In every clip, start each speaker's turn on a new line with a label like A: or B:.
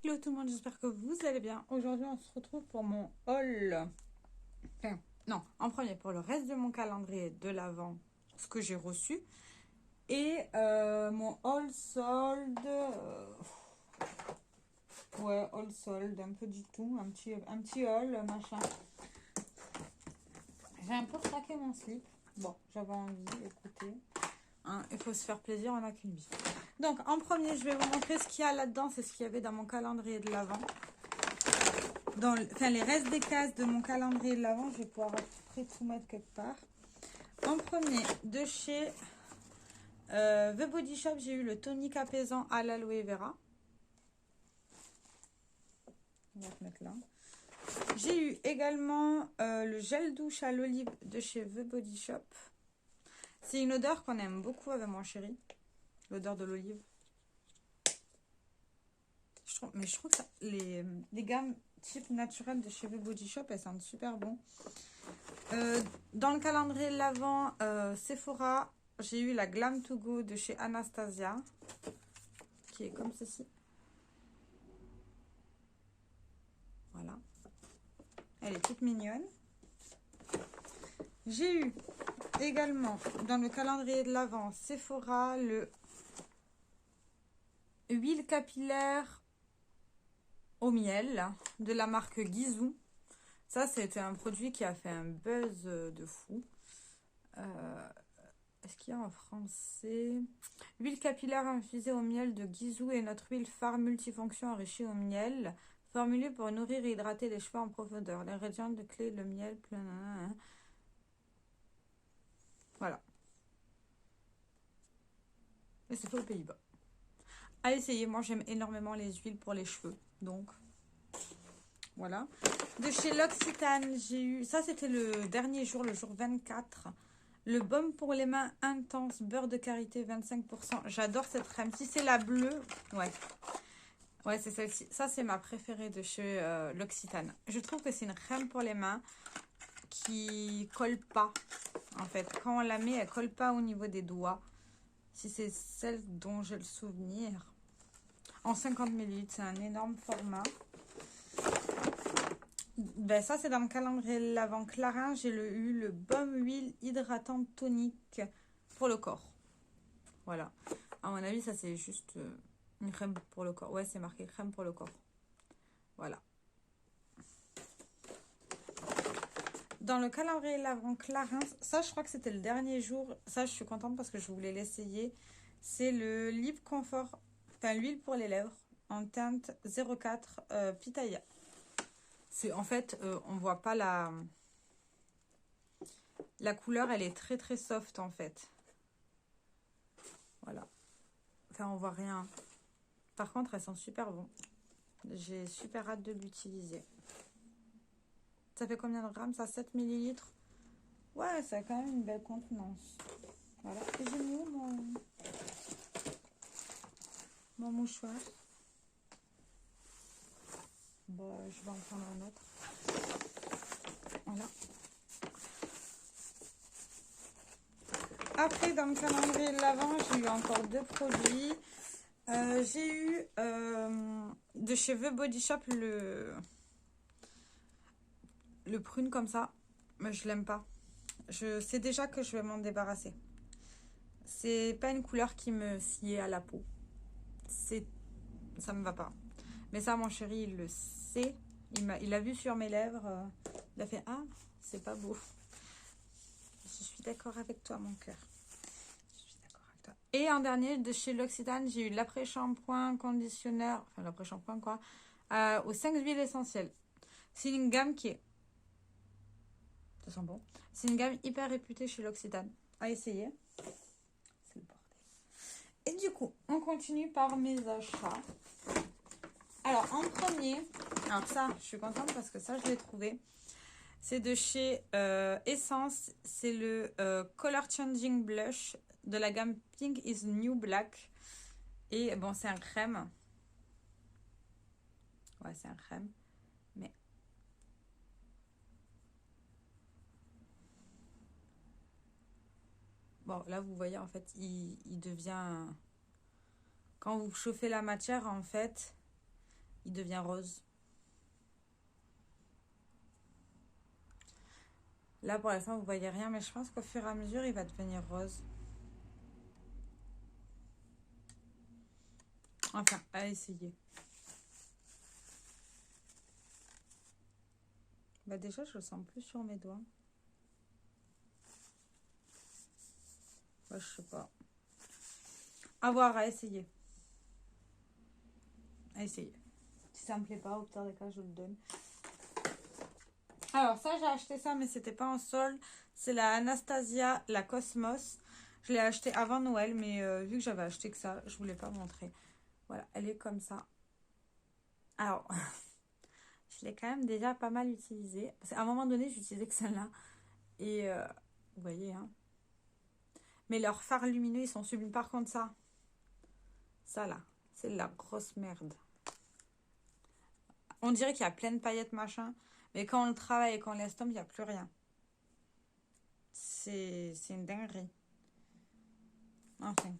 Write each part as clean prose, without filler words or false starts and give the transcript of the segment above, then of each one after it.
A: Hello tout le monde, j'espère que vous allez bien. Aujourd'hui, on se retrouve pour mon haul. Enfin, non, en premier pour le reste de mon calendrier de l'Avent, ce que j'ai reçu. Et mon haul solde. Ouais, haul solde, un peu du tout. Un petit haul, machin. J'ai un peu craqué mon slip. Bon, j'avais envie, écoutez. Hein, il faut se faire plaisir, on n'a qu'une vie. Donc, en premier, je vais vous montrer ce qu'il y a là-dedans. C'est ce qu'il y avait dans mon calendrier de l'Avent. Enfin, les restes des cases de mon calendrier de l'Avent, je vais pouvoir à peu près tout mettre quelque part. En premier, de chez The Body Shop, j'ai eu le tonique apaisant à l'aloe vera. On va se mettre là. J'ai eu également le gel douche à l'olive de chez The Body Shop. C'est une odeur qu'on aime beaucoup avec mon chéri. L'odeur de l'olive. Mais je trouve que les gammes type naturelles de chez The Body Shop, elles sentent super bon. Dans le calendrier de l'Avent, Sephora, j'ai eu la Glam to Go de chez Anastasia, qui est comme ceci. Voilà. Elle est toute mignonne. J'ai eu également dans le calendrier de l'Avent Sephora le huile capillaire au miel de la marque Gisou. Ça, c'était un produit qui a fait un buzz de fou. Est-ce qu'il y a en français? Huile capillaire infusée au miel de Gisou est notre huile phare multifonction enrichie au miel, formulée pour nourrir et hydrater les cheveux en profondeur. L'ingrédient de clé, le miel, plein. Voilà. Et c'est fait aux Pays-Bas. À essayer. Moi, j'aime énormément les huiles pour les cheveux. Donc, voilà. De chez L'Occitane, j'ai eu... Ça, c'était le dernier jour, le jour 24. Le baume pour les mains intense, beurre de karité, 25%. J'adore cette crème. Si c'est la bleue, ouais. Ouais, c'est celle-ci. Ça, c'est ma préférée de chez L'Occitane. Je trouve que c'est une crème pour les mains qui colle pas. En fait, quand on la met, elle colle pas au niveau des doigts. Si c'est celle dont j'ai le souvenir. En 50 ml, c'est un énorme format. Ben, ça, c'est dans le calendrier l'Avent Clarins. J'ai eu le baume huile hydratante tonique pour le corps. Voilà. À mon avis, ça, c'est juste une crème pour le corps. Ouais, c'est marqué crème pour le corps. Voilà. Dans le calendrier l'Avent Clarins, ça, je crois que c'était le dernier jour. Ça, je suis contente parce que je voulais l'essayer. C'est le Lip Comfort, enfin, l'huile pour les lèvres en teinte 04 Pitaya. C'est en fait, on voit pas la couleur, elle est très très soft en fait. Voilà. Enfin, on voit rien. Par contre, elles sont super bon. J'ai super hâte de l'utiliser. Ça fait combien de grammes? Ça, 7 ml. Ouais, ça a quand même une belle contenance. Voilà. Et j'ai mis où mon mouchoir? Bon, je vais en prendre un autre. Voilà. Après, dans le calendrier de l'Avent, j'ai eu encore deux produits. J'ai eu de chez The Body Shop le prune comme ça. Mais je l'aime pas. Je sais déjà que je vais m'en débarrasser. C'est pas une couleur qui me sied à la peau. Ça me va pas. Mais ça, mon chéri, il le sait. Il l'a vu sur mes lèvres. Il a fait « Ah, c'est pas beau. » Je suis d'accord avec toi, mon cœur. Je suis d'accord avec toi. Et en dernier, de chez L'Occitane, j'ai eu l'après-shampoing, conditionneur. Enfin, l'après-shampoing, quoi. Aux 5 huiles essentielles. C'est une gamme qui est... Ça sent bon. C'est une gamme hyper réputée chez L'Occitane. À essayer. C'est le bordel. Et du coup, on continue par mes achats. Alors, en premier, alors ça, je suis contente parce que ça, je l'ai trouvé. C'est de chez Essence. C'est le Color Changing Blush de la gamme Pink is New Black. Et bon, c'est un crème. Ouais, c'est un crème. Mais... Bon, là, vous voyez, en fait, il devient... Quand vous chauffez la matière, en fait... il devient rose. Là, pour l'instant, vous voyez rien, mais je pense qu'au fur et à mesure, il va devenir rose. Enfin, à essayer. Bah déjà, je le sens plus sur mes doigts. Bah, je sais pas. À voir, à essayer. À essayer. Si ça me plaît pas, au pire des cas, je le donne. Alors ça, j'ai acheté ça, mais c'était pas en solde. C'est la Anastasia, la Cosmos. Je l'ai acheté avant Noël, mais vu que j'avais acheté que ça, je voulais pas montrer. Voilà, elle est comme ça. Alors, je l'ai quand même déjà pas mal utilisée. Parce qu'à un moment donné, j'utilisais que celle-là. Et vous voyez, hein. Mais leurs fards lumineux, ils sont sublimes. Par contre, ça là, c'est de la grosse merde. On dirait qu'il y a plein de paillettes, machin. Mais quand on le travaille et qu'on l'estompe, il n'y a plus rien. C'est une dinguerie. Enfin.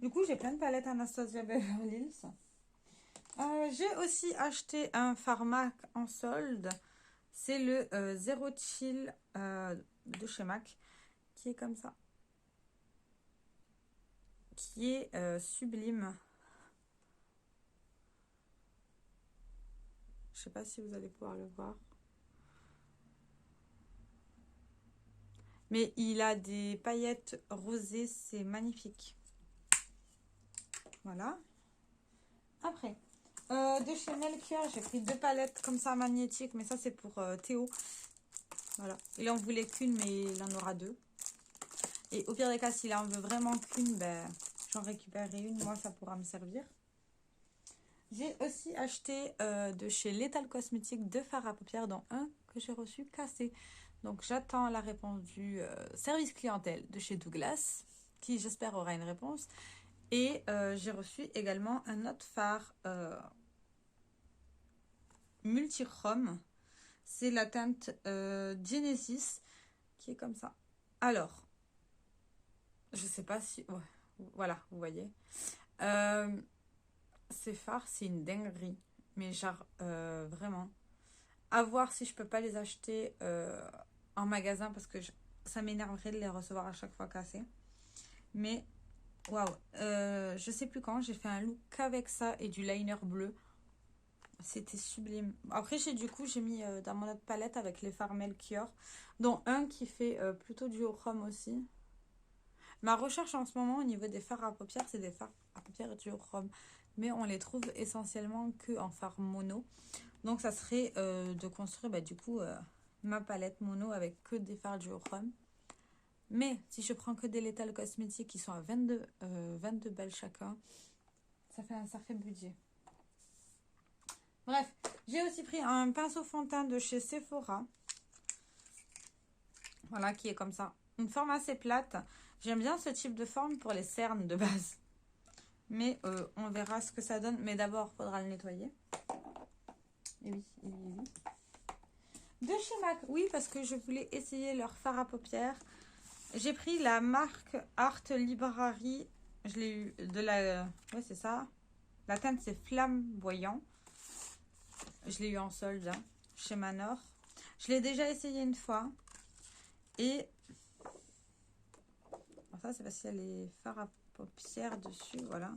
A: Du coup, j'ai plein de palettes Anastasia Beverly Hills. J'ai aussi acheté un fard MAC en solde. C'est le Zero Chill de chez MAC. Qui est comme ça. Qui est sublime. Je sais pas si vous allez pouvoir le voir. Mais il a des paillettes rosées. C'est magnifique. Voilà. Après, de chez Melchior, j'ai pris 2 palettes comme ça magnétiques. Mais ça, c'est pour Théo. Voilà. Il en voulait qu'une, mais il en aura 2. Et au pire des cas, s'il en veut vraiment qu'une, ben, j'en récupérerai une. Moi, ça pourra me servir. J'ai aussi acheté de chez Lethal Cosmetics 2 fards à paupières, dont un que j'ai reçu cassé. Donc, j'attends la réponse du service clientèle de chez Douglas, qui j'espère aura une réponse. Et j'ai reçu également un autre fard multichrome. C'est la teinte Genesis, qui est comme ça. Alors, je sais pas si... Ouais, voilà, vous voyez. Ces fards, c'est une dinguerie. Mais genre, vraiment. À voir si je peux pas les acheter en magasin parce que ça m'énerverait de les recevoir à chaque fois cassés. Mais, waouh. Je sais plus quand, j'ai fait un look qu'avec ça et du liner bleu. C'était sublime. Après, j'ai mis dans mon autre palette avec les fards Melchior, dont un qui fait plutôt du chrome aussi. Ma recherche en ce moment au niveau des fards à paupières, c'est des fards à paupières duochrome. Mais on les trouve essentiellement que en fard mono. Donc ça serait de construire du coup ma palette mono avec que des fards duochrome. Mais si je prends que des Lethal Cosmetics qui sont à 22 balles chacun, ça fait un sacré budget. Bref, j'ai aussi pris un pinceau fond de teint de chez Sephora. Voilà, qui est comme ça. Une forme assez plate. J'aime bien ce type de forme pour les cernes de base. Mais on verra ce que ça donne. Mais d'abord, il faudra le nettoyer. Et oui, oui, oui. De chez MAC, oui, parce que je voulais essayer leur fard à paupières. J'ai pris la marque Art Library. Je l'ai eu de la... Ouais, c'est ça. La teinte, c'est flamboyant. Je l'ai eu en solde chez Manor. Je l'ai déjà essayé une fois. Et... Alors ça, c'est parce qu'il y a les fards à paupières dessus, voilà.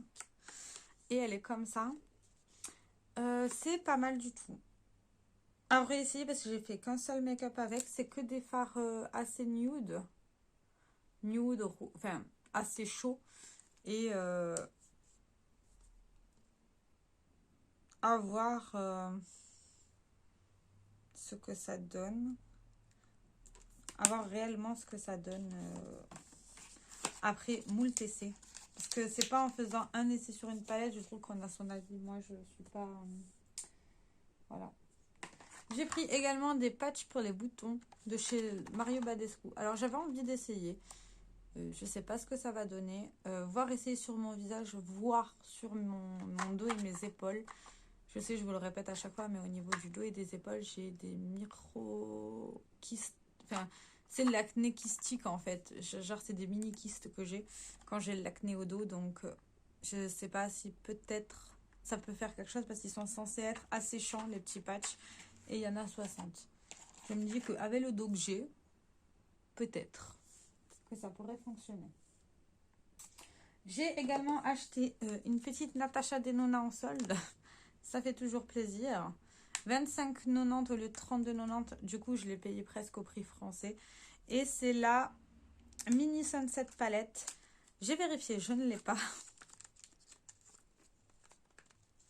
A: Et elle est comme ça. C'est pas mal du tout. À vrai essayer parce que j'ai fait qu'un seul make-up avec. C'est que des fards assez nude. Nude, enfin, assez chaud. Et à voir ce que ça donne. À voir réellement ce que ça donne après moult essais. Parce que c'est pas en faisant un essai sur une palette, je trouve qu'on a son avis. Moi, je suis pas... voilà. J'ai pris également des patchs pour les boutons de chez Mario Badescu. Alors, j'avais envie d'essayer. Je sais pas ce que ça va donner. Voir essayer sur mon visage, voir sur mon dos et mes épaules. Je sais, je vous le répète à chaque fois, mais au niveau du dos et des épaules, j'ai des micro-kystes. Enfin, c'est de l'acné kystique en fait. Genre, c'est des mini-kystes que j'ai quand j'ai l'acné au dos. Donc, je sais pas si peut-être ça peut faire quelque chose parce qu'ils sont censés être asséchants, les petits patchs. Et il y en a 60. Je me dis qu'avec le dos que j'ai, peut-être que ça pourrait fonctionner. J'ai également acheté une petite Natasha Denona en solde. Ça fait toujours plaisir. 25,90 au lieu de 32,90. Du coup, je l'ai payé presque au prix français. Et c'est la Mini Sunset Palette. J'ai vérifié, je ne l'ai pas.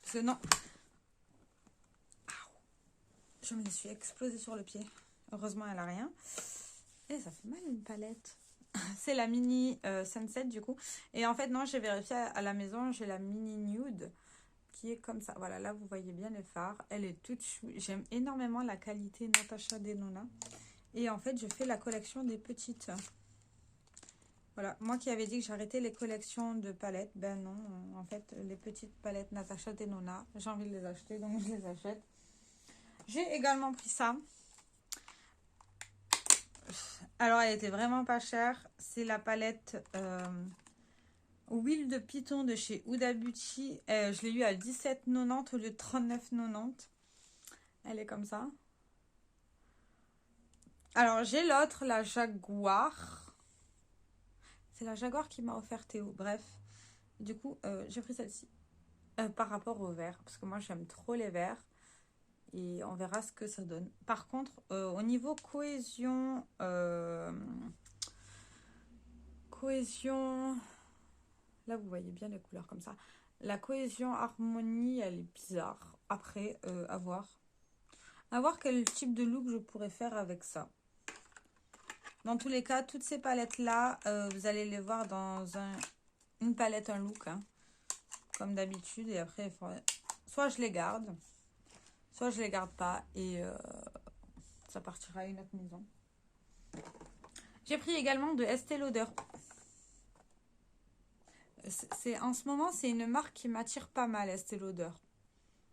A: Parce que non. Je me suis explosée sur le pied. Heureusement, elle n'a rien. Et ça fait mal une palette. C'est la Mini Sunset du coup. Et en fait, non, j'ai vérifié à la maison. J'ai la Mini Nude qui est comme ça. Voilà, là, vous voyez bien les fards. Elle est toute chou. J'aime énormément la qualité Natasha Denona. Et en fait, je fais la collection des petites. Voilà, moi qui avais dit que j'arrêtais les collections de palettes. Ben non, en fait, les petites palettes Natasha Denona, j'ai envie de les acheter, donc je les achète. J'ai également pris ça. Alors, elle était vraiment pas chère. C'est la palette Huile de Python de chez Huda Beauty. Je l'ai eu à 17,90 au lieu de 39,90. Elle est comme ça. Alors, j'ai l'autre, la Jaguar. C'est la Jaguar qui m'a offert Théo. Bref, du coup, j'ai pris celle-ci. Par rapport au vert. Parce que moi, j'aime trop les verts. Et on verra ce que ça donne. Par contre, au niveau cohésion... cohésion... Là, vous voyez bien les couleurs comme ça. La cohésion harmonie, elle est bizarre. Après, à voir. À voir quel type de look je pourrais faire avec ça. Dans tous les cas, toutes ces palettes-là, vous allez les voir dans une palette, un look. Hein, comme d'habitude. Et après, il faudrait... soit je les garde, soit je les garde pas. Et ça partira à une autre maison. J'ai pris également de Estée Lauder. En ce moment, c'est une marque qui m'attire pas mal, Estée Lauder.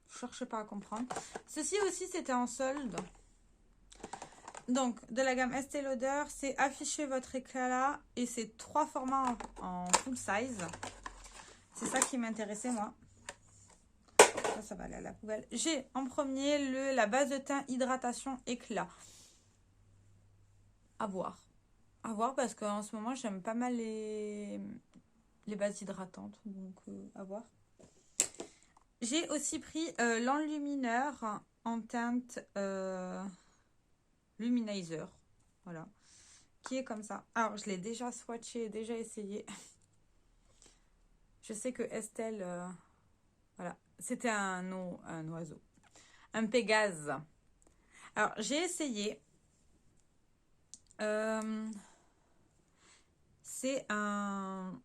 A: Je cherche pas à comprendre. Ceci aussi, c'était en solde. Donc, de la gamme Estée Lauder, c'est afficher votre éclat et c'est 3 formats en full size. C'est ça qui m'intéressait, moi. Ça va aller à la poubelle. J'ai en premier la base de teint hydratation éclat. À voir. À voir parce qu'en ce moment, j'aime pas mal les bases hydratantes. Donc, à voir. J'ai aussi pris l'enlumineur en teinte Luminizer. Voilà. Qui est comme ça. Alors, je l'ai déjà swatché, déjà essayé. Je sais que Estelle... voilà. C'était un oiseau. Un Pégase. Alors, j'ai essayé. C'est un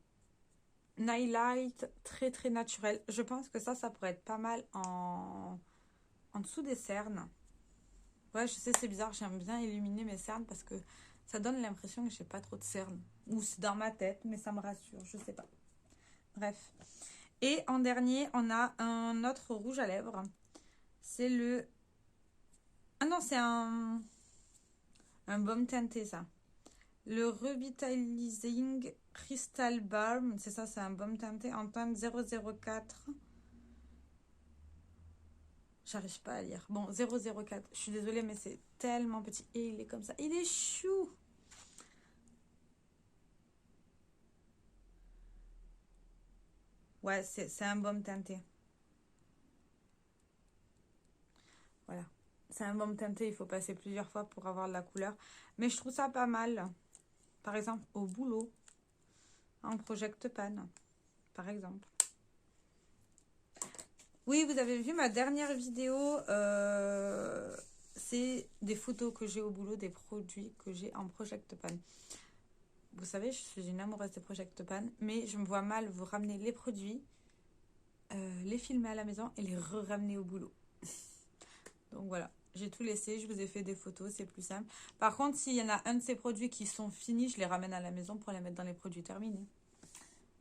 A: highlight très très naturel. Je pense que ça pourrait être pas mal en dessous des cernes. Ouais, je sais, c'est bizarre. J'aime bien illuminer mes cernes parce que ça donne l'impression que j'ai pas trop de cernes. Ou c'est dans ma tête, mais ça me rassure. Je sais pas. Bref. Et en dernier, on a un autre rouge à lèvres. C'est le... Ah non, c'est un baume teinté, ça. Le Revitalizing Crystal Balm. C'est ça, c'est un baume teinté en teinte 004. J'arrive pas à lire. Bon, 004. Je suis désolée, mais c'est tellement petit. Et il est comme ça. Il est chou. Ouais, c'est un baume teinté. Voilà. C'est un baume teinté. Il faut passer plusieurs fois pour avoir de la couleur. Mais je trouve ça pas mal. Par exemple, au boulot. En project pan. Par exemple. Oui, vous avez vu ma dernière vidéo. C'est des photos que j'ai au boulot, des produits que j'ai en project pan. Vous savez, je suis une amoureuse des project pan, mais je me vois mal vous ramener les produits, les filmer à la maison et les ramener au boulot. Donc voilà, j'ai tout laissé, je vous ai fait des photos, c'est plus simple. Par contre, s'il y en a un de ces produits qui sont finis, je les ramène à la maison pour les mettre dans les produits terminés.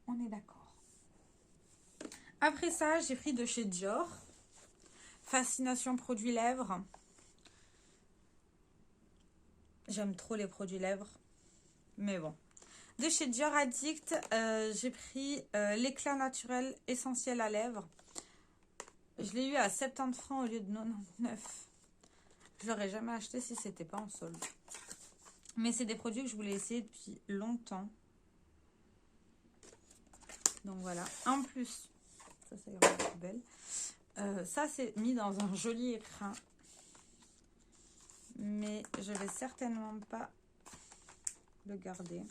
A: On est d'accord. Après ça, j'ai pris de chez Dior. Fascination produits lèvres. J'aime trop les produits lèvres. Mais bon. De chez Dior Addict, j'ai pris l'éclat naturel essentiel à lèvres. Je l'ai eu à 70 francs au lieu de 99. Je l'aurais jamais acheté si c'était pas en solde. Mais c'est des produits que je voulais essayer depuis longtemps. Donc voilà. En plus, ça c'est vraiment la poubelle. Ça c'est mis dans un joli écrin. Mais je vais certainement pas le garder.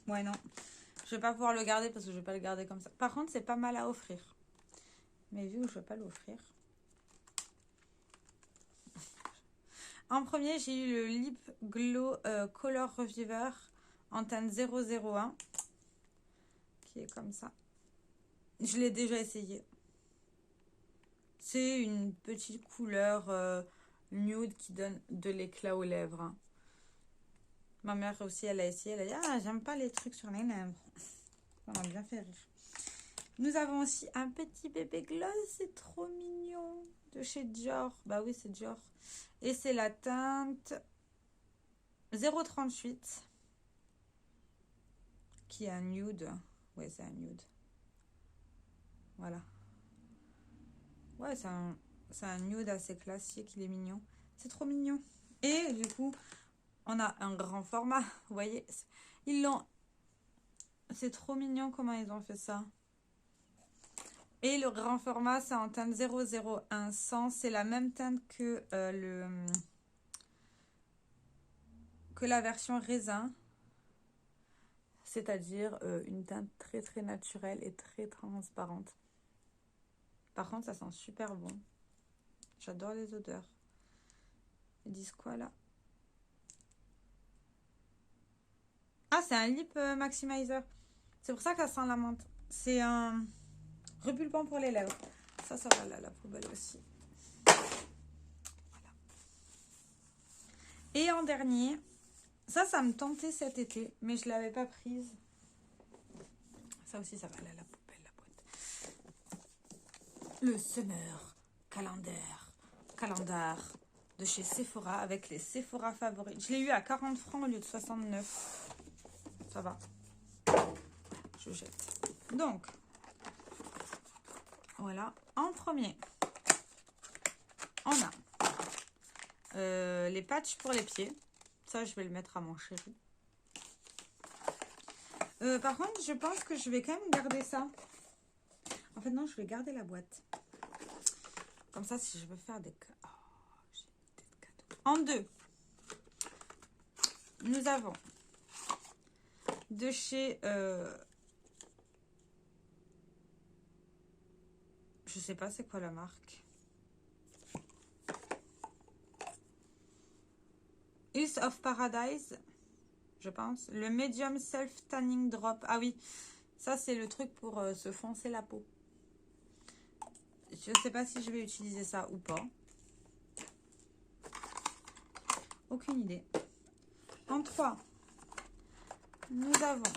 A: Ouais, non. Je vais pas pouvoir le garder parce que je vais pas le garder comme ça. Par contre, c'est pas mal à offrir. Mais vu que je vais pas l'offrir. En premier, j'ai eu le Lip Glow Color Reviver en teinte 001. Qui est comme ça. Je l'ai déjà essayé. C'est une petite couleur nude qui donne de l'éclat aux lèvres. Hein. Ma mère aussi, elle a essayé. Elle a dit, ah, j'aime pas les trucs sur les lèvres. Ça m'a bien fait rire. Nous avons aussi un petit bébé gloss. C'est trop mignon. De chez Dior. Bah oui, c'est Dior. Et c'est la teinte 038. Qui est un nude. Ouais, c'est un nude. Voilà. Ouais, c'est un nude assez classique. Il est mignon. C'est trop mignon. Et du coup, on a un grand format. Vous voyez, ils l'ont... C'est trop mignon comment ils ont fait ça. Et le grand format, c'est en teinte 00100. C'est la même teinte que la version raisin. C'est-à-dire une teinte très très naturelle et très transparente. Par contre, ça sent super bon. J'adore les odeurs. Ils disent quoi là? Ah, c'est un lip maximizer. C'est pour ça que ça sent la menthe. C'est un repulpant pour les lèvres. Ça va là, la poubelle aussi. Voilà. Et en dernier, ça me tentait cet été, mais je ne l'avais pas prise. Ça aussi, ça va là, la poubelle, la boîte. Le Summer Calendar de chez Sephora avec les Sephora favoris. Je l'ai eu à 40 francs au lieu de 69. Ça va. Je jette. Donc, voilà. En premier, on a les patchs pour les pieds. Ça, je vais le mettre à mon chéri. Par contre, je pense que je vais quand même garder ça. En fait, non, je vais garder la boîte. Comme ça, si je veux faire des... Oh, j'ai une idée de cadeau. En deux, nous avons de chez... je sais pas c'est quoi la marque. Hills of Paradise, je pense. Le Medium Self Tanning Drop. Ah oui, ça c'est le truc pour se foncer la peau. Je sais pas si je vais utiliser ça ou pas. Aucune idée. En 3, nous avons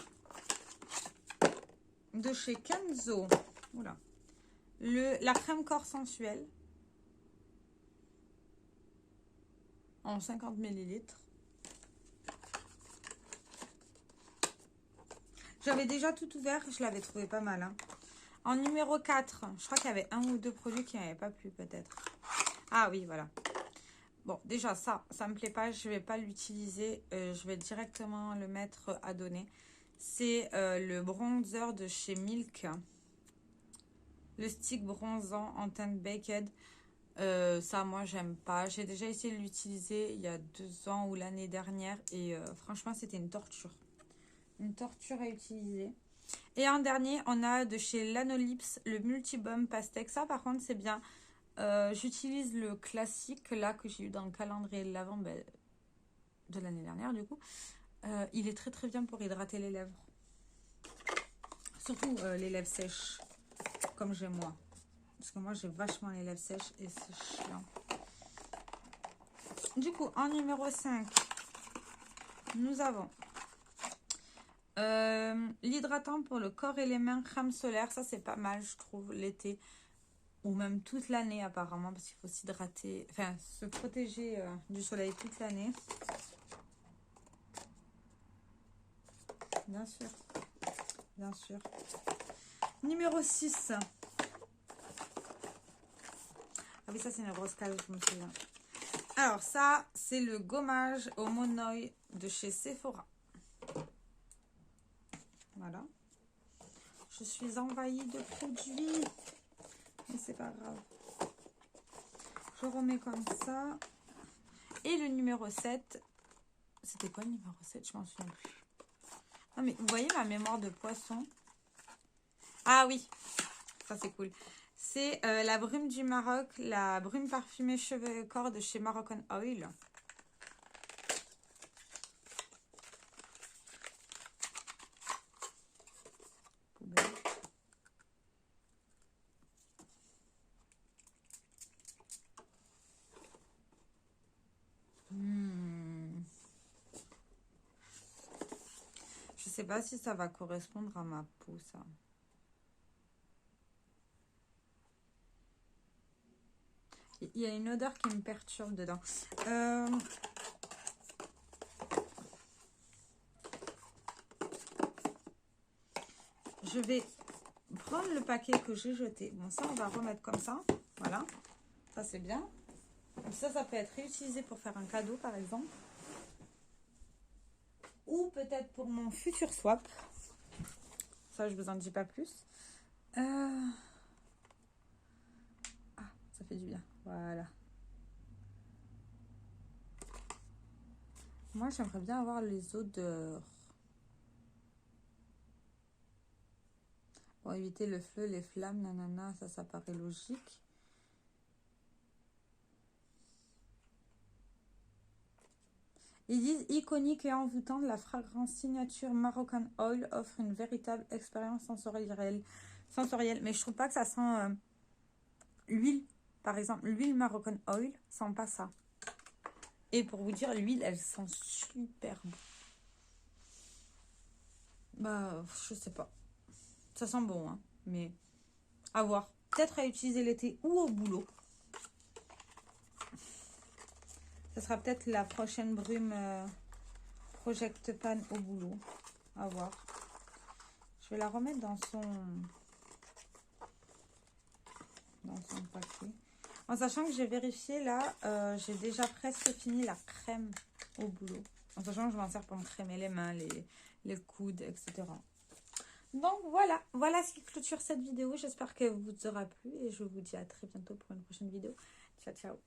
A: de chez Kenzo. Oula. La crème corps sensuelle. En 50 ml. J'avais déjà tout ouvert, je l'avais trouvé pas mal. Hein. En numéro 4, je crois qu'il y avait un ou deux produits qui n'avaient pas plu peut-être. Ah oui, voilà. Bon, déjà ça me plaît pas, je vais pas l'utiliser. Je vais directement le mettre à donner. C'est le bronzer de chez Milk. Le stick bronzant en teinte baked. Ça, moi, j'aime pas. J'ai déjà essayé de l'utiliser il y a 2 ans ou l'année dernière. Et franchement, c'était une torture. Une torture à utiliser. Et en dernier, on a de chez Lanolips le Multibum Pastèque. Ça, par contre, c'est bien. J'utilise le classique, là, que j'ai eu dans le calendrier de l'Avent de l'année dernière, du coup. Il est très, très bien pour hydrater les lèvres. Surtout les lèvres sèches, comme j'ai moi. Parce que moi, j'ai vachement les lèvres sèches et c'est chiant. Du coup, en numéro 5, nous avons l'hydratant pour le corps et les mains, crème solaire. Ça, c'est pas mal, je trouve, l'été. Ou même toute l'année, apparemment, parce qu'il faut s'hydrater, enfin, se protéger du soleil toute l'année. Bien sûr. Bien sûr. Numéro 6. Ah oui, ça c'est une grosse case, je me souviens. Alors ça, c'est le gommage au monoï de chez Sephora. Voilà. Je suis envahie de produits. Mais c'est pas grave. Je remets comme ça. Et le numéro 7. C'était quoi le numéro 7? Je m'en souviens plus. Non mais vous voyez ma mémoire de poisson. Ah oui. Ça c'est cool. C'est la brume du Maroc. La brume parfumée cheveux et corps de chez Moroccan Oil. Je sais pas si ça va correspondre à ma peau, ça. Il y a une odeur qui me perturbe dedans. Je vais prendre le paquet que j'ai jeté. Bon, ça, on va remettre comme ça. Voilà. Ça, c'est bien. Ça peut être réutilisé pour faire un cadeau, par exemple. Ou peut-être pour mon futur swap. Ça, je vous en dis pas plus. Ah, ça fait du bien. Voilà. Moi, j'aimerais bien avoir les odeurs. Pour éviter le feu, les flammes, nanana, ça paraît logique. Ils disent iconique et envoûtante, la fragrance signature Moroccan Oil offre une véritable expérience sensorielle. Mais je trouve pas que ça sent l'huile. Par exemple, l'huile Moroccan Oil sent pas ça. Et pour vous dire, l'huile, elle sent super bon. Bah, je sais pas. Ça sent bon, hein. Mais à voir. Peut-être à utiliser l'été ou au boulot. Ça sera peut-être la prochaine brume Project Pan au boulot. À voir. Je vais la remettre dans son paquet. En sachant que j'ai vérifié là, j'ai déjà presque fini la crème au boulot. En sachant que je m'en sers pour me crémer les mains, les coudes, etc. Donc voilà ce qui clôture cette vidéo. J'espère qu'elle vous aura plu et je vous dis à très bientôt pour une prochaine vidéo. Ciao, ciao.